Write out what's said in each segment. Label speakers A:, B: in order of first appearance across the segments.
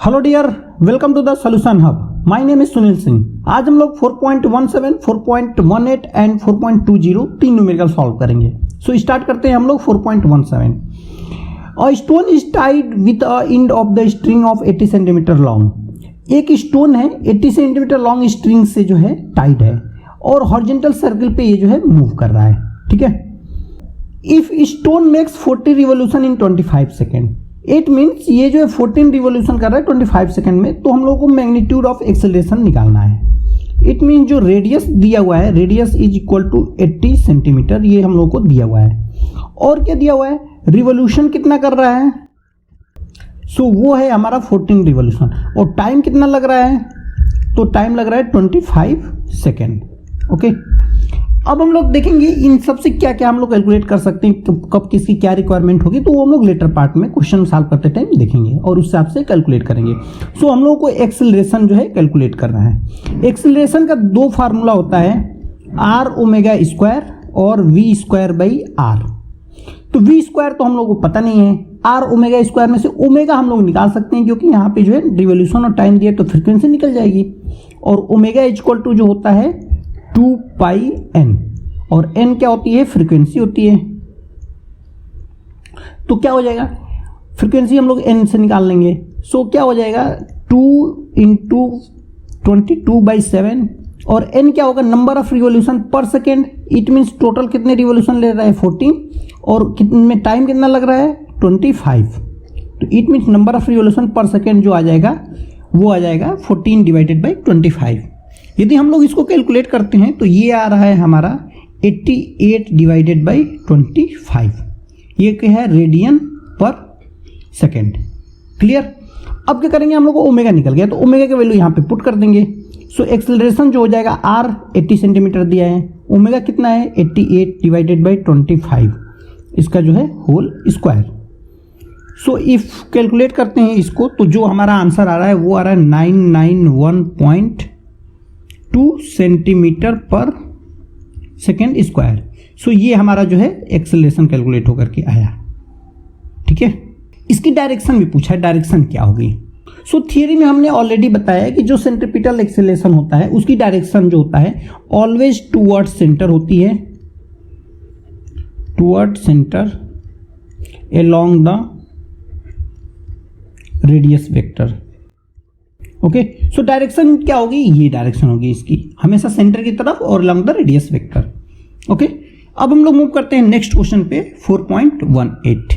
A: Hello dear, welcome to the solution hub. My name is Sunil Singh. आज हम लोग 4.17, 4.18 and 4.20 तीन न्यूमेरिकल सॉल्व करेंगे। सो स्टार्ट करते हैं हम लोग 4.17। A stone is tied with a end of the string of 80 centimetre long. एक स्टोन है 80 सेंटीमीटर लॉन्ग स्ट्रिंग से जो है टाइड है और हॉरिजॉन्टल सर्कल पे ये जो है मूव कर रहा है। ठीक है। If stone makes 40 revolution in 25 second, it means ये जो है 14 रिवोल्यूशन कर रहा है 25 सेकेंड में, तो हम लोग को मैग्नीट्यूड ऑफ एक्सेलरेशन निकालना है। इट मीन्स जो रेडियस दिया हुआ है, radius is equal to 80 centimeter, ये हम लोग को दिया हुआ है। और क्या दिया हुआ है, रिवोल्यूशन कितना कर रहा है, सो वो है हमारा 14 रिवोल्यूशन। और टाइम कितना लग रहा है, तो टाइम लग रहा है 25 सेकेंड। ओके, अब हम लोग देखेंगे इन सब से क्या क्या हम लोग कैलकुलेट कर सकते हैं, कब किसकी क्या रिक्वायरमेंट होगी, तो वो हम लोग लेटर पार्ट में क्वेश्चन सॉल्व करते टाइम देखेंगे और उस हिसाब से कैलकुलेट करेंगे। सो हम लोगों को एक्सेलरेशन जो है कैलकुलेट करना है। एक्सेलरेशन का दो फार्मूला होता है, आर ओमेगा स्क्वायर और वी स्क्वायर बाई आर। तो वी स्क्वायर तो हम लोग को पता नहीं है, आर ओमेगा स्क्वायर में से ओमेगा हम लोग निकाल सकते हैं क्योंकि यहाँ पे जो है रिवोल्यूशन और टाइम दिया तो फ्रीक्वेंसी निकल जाएगी। और ओमेगा इक्वल टू जो होता है 2 पाई एन, और एन क्या होती है, फ्रीक्वेंसी होती है। तो क्या हो जाएगा, फ्रीक्वेंसी हम लोग एन से निकाल लेंगे। सो क्या हो जाएगा 2 इंटू 22/7, और एन क्या होगा, number of revolution per second. It means total कितने रिवोल्यूशन ले रहा है 14, और कितने टाइम कितना लग रहा है 25। तो it means number of revolution per second जो आ जाएगा वो आ जाएगा 14/25। यदि हम लोग इसको कैलकुलेट करते हैं तो ये आ रहा है हमारा 88/25। ये क्या है, रेडियन पर सेकेंड। क्लियर। अब क्या करेंगे, हम लोग को ओमेगा निकल गया तो ओमेगा की वैल्यू यहाँ पे पुट कर देंगे। सो एक्सेलरेशन जो हो जाएगा, आर 80 सेंटीमीटर दिया है, ओमेगा कितना है 88/25, इसका जो है whole square. So if calculate करते हैं इसको तो जो हमारा आंसर आ रहा है वो आ रहा है 991.2 सेंटीमीटर पर सेकेंड स्क्वायर। सो ये हमारा जो है एक्सेलरेशन कैलकुलेट होकर के आया। ठीक है। इसकी डायरेक्शन भी पूछा है, डायरेक्शन क्या होगी। सो थियरी में हमने ऑलरेडी बताया कि जो सेंट्रीपिटल एक्सेलरेशन होता है उसकी डायरेक्शन जो होता है ऑलवेज टूवर्ड सेंटर होती है, toward centre along the radius vector. Okay, so direction क्या होगी, ये डायरेक्शन होगी इसकी, हमेशा सेंटर की तरफ और along the radius vector. Okay, अब हम लोग मूव करते हैं नेक्स्ट क्वेश्चन पे 4.18।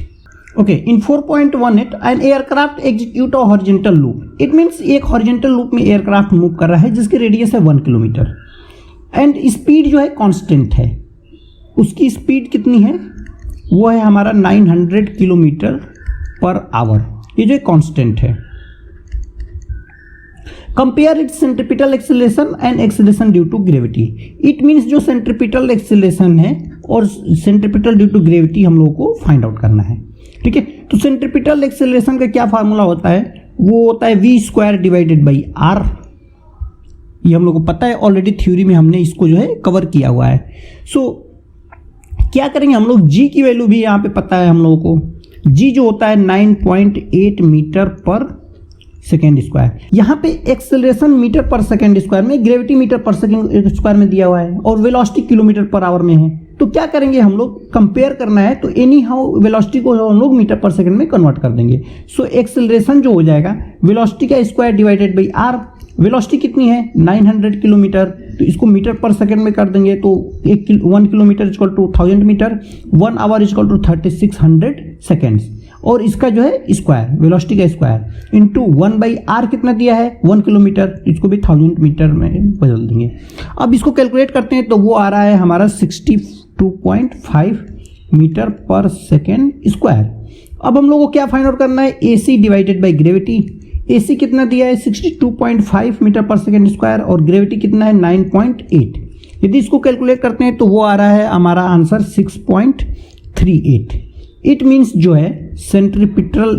A: Okay, in 4.18 an aircraft execute a horizontal loop. It means एक हॉरिजॉन्टल लूप में एयरक्राफ्ट मूव कर रहा है जिसकी रेडियस है 1 किलोमीटर एंड स्पीड जो है कांस्टेंट है। उसकी स्पीड कितनी है, वो है हमारा 900 किलोमीटर पर आवर, ये जो कांस्टेंट है। Compare its centripetal acceleration and acceleration due to gravity. It means जो सेंट्रीपिटल एक्सेलरेशन है और सेंट्रीपिटल ड्यू टू ग्रेविटी हम लोगों को फाइंड आउट करना है। ठीक है। तो सेंट्रीपिटल एक्सेलरेशन का क्या फार्मूला होता है, वो होता है V square divided by R. ये हम लोग को पता है, ऑलरेडी थ्योरी में हमने इसको जो है कवर किया हुआ है। सो क्या करेंगे हम लोग, जी की वैल्यू भी यहाँ पे पता है हम लोगों को, जी जो होता है 9.8 मीटर पर सेकेंड स्क्वायर। यहाँ पे एक्सेलरेशन मीटर पर सेकेंड स्क्वायर में, ग्रेविटी मीटर पर सेकेंड स्क्वायर में दिया हुआ है और वेलोसिटी किलोमीटर पर आवर में है। तो क्या करेंगे हम लोग, कंपेयर करना है तो एनी हाउ वेलोसिटी को हम लोग मीटर पर सेकेंड में कन्वर्ट कर देंगे। सो एक्सेलरेशन जो हो जाएगा वेलोसिटी का square divided by R. Velocity कितनी है 900 किलोमीटर, तो इसको मीटर पर सेकेंड में कर देंगे तो 1 kilometer equal to 1000 meter, 1 hour equal to 3600 seconds, और इसका जो है स्क्वायर, वेलोसिटी का स्क्वायर इंटू 1/r कितना दिया है 1 किलोमीटर, इसको भी 1000 मीटर में बदल देंगे। अब इसको कैलकुलेट करते हैं तो वो आ रहा है हमारा 62.5 मीटर पर सेकेंड स्क्वायर। अब हम लोग को क्या फाइंड आउट करना है, AC divided by gravity. AC कितना दिया है 62.5 मीटर पर सेकेंड स्क्वायर और ग्रेविटी कितना है 9.8। यदि इसको कैलकुलेट करते हैं तो वो आ रहा है हमारा आंसर 6.38। इट मीन्स जो है centripetal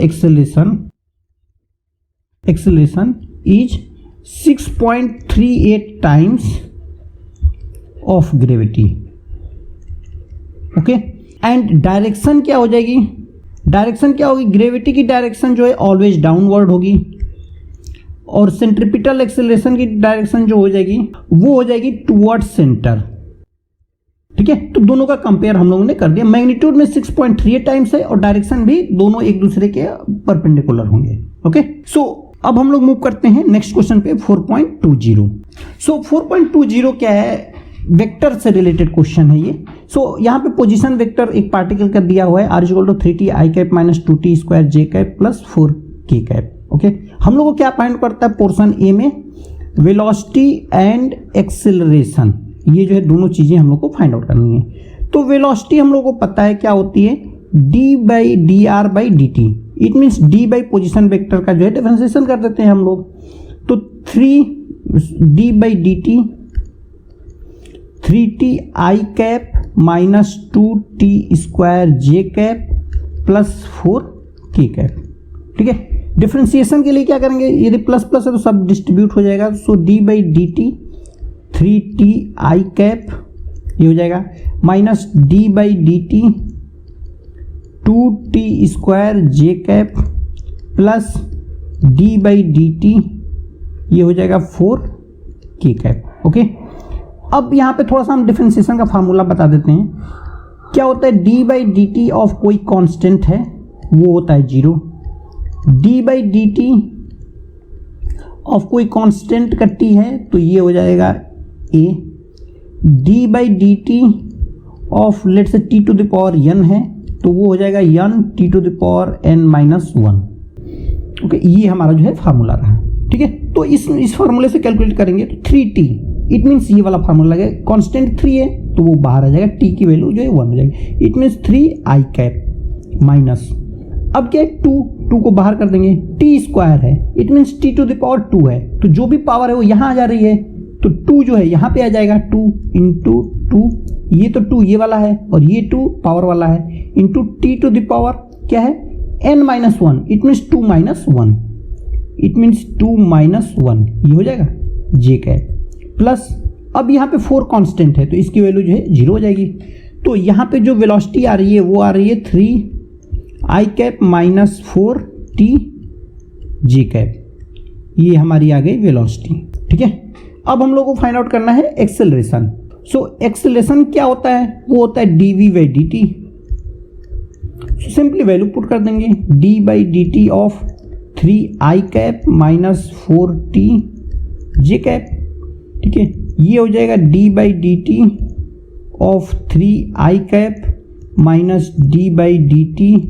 A: acceleration is 6.38 times of gravity. Okay, and direction क्या हो जाएगी, डायरेक्शन क्या होगी, ग्रेविटी की डायरेक्शन जो है ऑलवेज डाउनवर्ड होगी, और सेंट्रीपिटल एक्सेलरेशन की डायरेक्शन जो हो जाएगी वो हो जाएगी टुवर्ड सेंटर। ठीक है, तो दोनों का कंपेयर हम लोगों ने कर दिया। मैग्नीट्यूड में 6.38 टाइम्स है और डायरेक्शन भी दोनों एक दूसरे के परपेंडिकुलर होंगे। ओके, सो अब हम लोग मूव करते हैं नेक्स्ट क्वेश्चन पे 4.20। सो 4.20 क्या है, वेक्टर से रिलेटेड क्वेश्चन है ये। सो यहाँ पे पोजीशन वेक्टर एक पार्टिकल का दिया हुआ है r = 3t i cap minus 2t square j cap plus 4k cap. Okay, हम लोग को क्या फाइंड करता है पोर्शन ए में, वेलोसिटी एंड एक्सेलरेशन, ये जो है दोनों चीजें हम लोग को फाइंड आउट करनी है। तो वेलोसिटी हम लोग को पता है क्या होती है, d/dr/dt। It means d by position vector का जो है डिफरेंशिएशन कर देते हैं हम लोग। तो 3d/dt 3t i cap minus 2t square j cap plus 4k cap. ठीक है, डिफरेंशिएशन के लिए क्या करेंगे, यदि प्लस प्लस है तो सब डिस्ट्रीब्यूट हो जाएगा। सो d/dt 3t i कैप ये हो जाएगा minus d/dt 2t square j cap plus d/dt ये हो जाएगा 4k कैप। ओके, अब यहाँ पे थोड़ा सा हम डिफरेंशिएशन का फार्मूला बता देते हैं। क्या होता है, d/dt ऑफ कोई कांस्टेंट है वो होता है 0, d/dt ऑफ कोई कांस्टेंट का t है तो ये हो जाएगा a, d/dt of let's say t to the power n है तो वो हो जाएगा n t to the power n-1। Okay, ये हमारा जो है फार्मूला रहा। ठीक है, तो इस फार्मूले से कैलकुलेट करेंगे तो 3t, इट मीन्स ये वाला फार्मूला लगेगा, कांस्टेंट 3 है तो वो बाहर आ जाएगा, t की वैल्यू जो है 1 हो जाएगी। It means 3i cap minus, अब क्या है 2 को बाहर कर देंगे, t स्क्वायर है it means t to the power 2 है तो जो भी पावर है वो यहाँ आ जा रही है तो 2 जो है यहाँ पे आ जाएगा, 2 इंटू 2, ये तो 2 ये वाला है और ये 2 पावर वाला है, into t to the power क्या है n-1, it means 2 minus 1, it means 2 minus 1 ये हो जाएगा j कैप प्लस, अब यहाँ पे 4 कांस्टेंट है तो इसकी वैल्यू जो है 0 हो जाएगी। तो यहाँ पे जो वेलोसिटी आ रही है वो आ रही है 3i cap minus 4t j cap, ये हमारी आ गई वेलोसिटी। ठीक है, अब हम लोग को फाइंड आउट करना है एक्सेलरेशन। सो एक्सेलरेशन क्या होता है, वो होता है dv/dt। सिंपली वैल्यू पुट कर देंगे, d/dt of 3i cap minus 4t j cap. ठीक है, ये हो जाएगा d/dt of 3i cap minus d/dt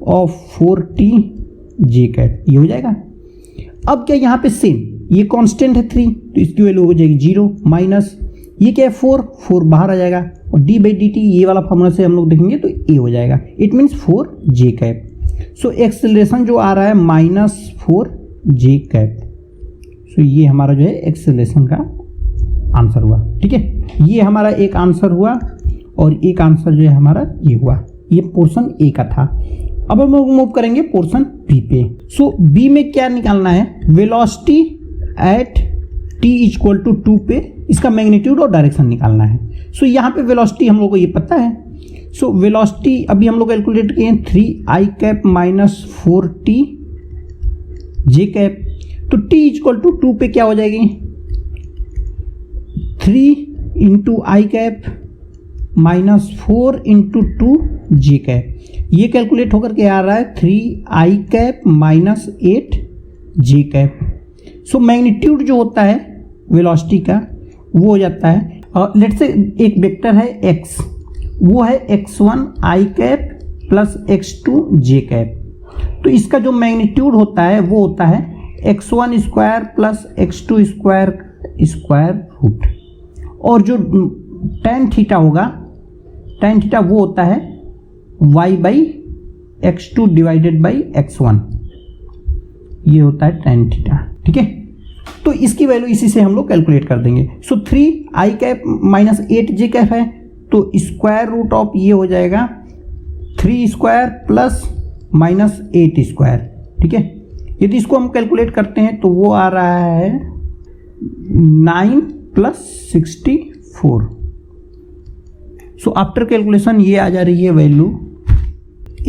A: of 4t j cap, ये हो जाएगा। अब क्या यहाँ पे सेम, ये कांस्टेंट है 3 तो इसकी वैल्यू हो जाएगी 0 माइनस ये क्या है 4 बाहर आ जाएगा और d/dt ये वाला फार्मूला से हम लोग देखेंगे तो a हो जाएगा, it means 4j cap. So acceleration जो आ रहा है माइनस 4j कैप। सो ये हमारा जो है एक्सेलरेशन का आंसर हुआ। ठीक है, ये हमारा एक आंसर हुआ और एक आंसर जो है हमारा ये हुआ, ये पोर्शन ए का था। अब हम लोग मूव करेंगे पोर्शन बी पे। सो बी में क्या निकालना है, velocity at t equal to 2 पे इसका मैग्नीट्यूड और डायरेक्शन निकालना है। सो यहाँ पे वेलोसिटी हम लोग को ये पता है। सो वेलोसिटी अभी हम लोग कैलकुलेट किए हैं 3i cap minus 4t j cap, तो t इक्वल टू 2 पे क्या हो जाएगी 3 into i cap minus 4 into 2 j cap, ये कैलकुलेट होकर के आ रहा है 3i cap minus 8 j cap. So magnitude जो होता है वेलोसिटी का वो हो जाता है, लेट्स से एक वेक्टर है x, वो है x1 i cap plus x2 j cap. तो इसका जो मैग्नीट्यूड होता है वो होता है x1 square plus x2 square square root, और जो tan थीटा होगा, tan थीटा वो होता है y by x2 divided by x1, ये होता है tan थीटा। ठीक है, तो इसकी वैल्यू इसी से हम लोग कैलकुलेट कर देंगे। सो 3i cap minus 8 j cap है तो स्क्वायर रूट ऑफ ये हो जाएगा 3 स्क्वायर प्लस माइनस 8 स्क्वायर। ठीक है, यदि इसको हम कैलकुलेट करते हैं तो वो आ रहा है 9 प्लस 64। सो आफ्टर कैलकुलेशन ये आ जा रही है वैल्यू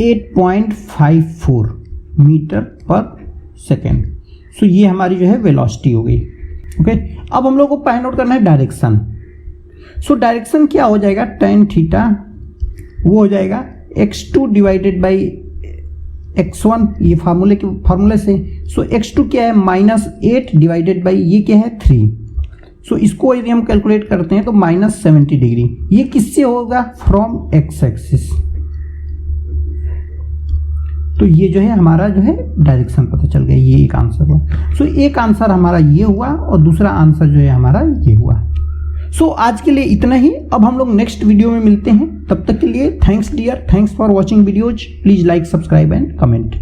A: 8.54 मीटर पर सेकेंड। सो ये हमारी जो है वेलोसिटी हो गई। ओके, अब हम लोग को फाइंड आउट करना है डायरेक्शन। सो डायरेक्शन क्या हो जाएगा, tan थीटा वो हो जाएगा x2 डिवाइडेड बाई x1, ये फार्मूले से। सो x2 क्या है -8 डिवाइडेड बाई ये क्या है 3। सो इसको यदि हम कैलकुलेट करते हैं तो -70 डिग्री। ये किससे होगा, फ्रॉम x एक्सिस। तो ये जो है हमारा जो है डायरेक्शन पता चल गया, ये एक आंसर हुआ। सो एक आंसर हमारा ये हुआ और दूसरा आंसर जो है हमारा ये हुआ। सो आज के लिए इतना ही। अब हम लोग नेक्स्ट वीडियो में मिलते हैं, तब तक के लिए thanks dear, thanks for watching videos. Please like, subscribe and comment.